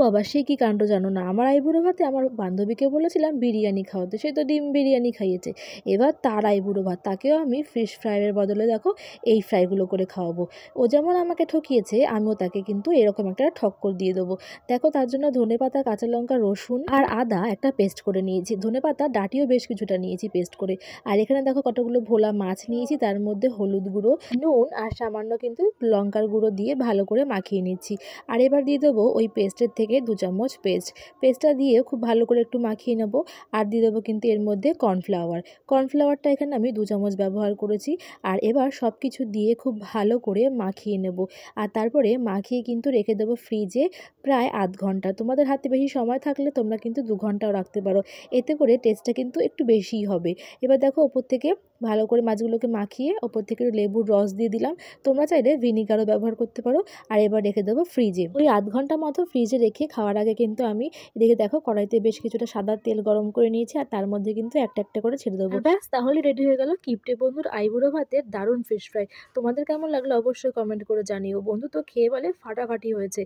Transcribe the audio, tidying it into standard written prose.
বাবা, সে কি কাণ্ড জানো না, আমার আইবুড়ো ভাতে আমার বান্ধবীকে বলেছিলাম বিরিয়ানি খাওয়াতে, সে তো ডিম বিরিয়ানি খাইয়েছে। এবার তার আইবুড়ো ভাত, তাকেও আমি ফিশ ফ্রাইয়ের বদলে দেখো এই ফ্রাইগুলো করে খাওয়াবো। ও যেমন আমাকে ঠকিয়েছে, আমিও তাকে কিন্তু এরকম একটা ঠক্কর দিয়ে দেবো। দেখো, তার জন্য ধনেপাতা, কাঁচা লঙ্কা, রসুন আর আদা একটা পেস্ট করে নিয়েছি। ধনেপাতা ডাঁটিও বেশ কিছুটা নিয়েছি পেস্ট করে। আর এখানে দেখো কতগুলো ভোলা মাছ নিয়েছি, তার মধ্যে হলুদ গুঁড়ো, নুন আর সামান্য কিন্তু লঙ্কার গুঁড়ো দিয়ে ভালো করে মাখিয়ে নিচ্ছি। আর এবার দিয়ে দেবো ওই পেস্টের থেকে 2 চামচ পেস্টটা দিয়ে খুব ভালো করে একটু মাখিয়ে নেবো। আর দিয়ে দেবো কিন্তু এর মধ্যে কর্নফ্লাওয়ারটা এখানে আমি 2 চামচ ব্যবহার করেছি। আর এবার সব কিছু দিয়ে খুব ভালো করে মাখিয়ে নেব। আর তারপরে মাখিয়ে কিন্তু রেখে দেবো ফ্রিজে প্রায় আধ ঘন্টা। তোমাদের হাতে বেশি সময় থাকলে তোমরা কিন্তু 2 ঘন্টাও রাখতে পারো, এতে করে টেস্টটা কিন্তু একটু বেশিই হবে। এবার দেখো ওপর থেকে ভালো করে মাছগুলোকে মাখিয়ে ওপর থেকে লেবুর রস দিয়ে দিলাম। তোমরা চাইলে ভিনিগারও ব্যবহার করতে পারো। আর এবার রেখে দেবো ফ্রিজে, ওই আধ ঘন্টা মতো ফ্রিজে রেখে খাওয়ার আগে কিন্তু আমি এদিকে দেখো কড়াইতে বেশ কিছুটা সাদা তেল গরম করে নিয়েছি, আর তার মধ্যে কিন্তু একটা একটা করে ছেড়ে দেবো। ব্যাস, তাহলে রেডি হয়ে গেল কিপটে বন্ধুর আইবুড়ো ভাতের দারুণ ফিশ ফ্রাই। তোমাদের কেমন লাগলো অবশ্যই কমেন্ট করে জানিও। বন্ধু তো খেয়ে বলে ফাটাফাটি হয়েছে।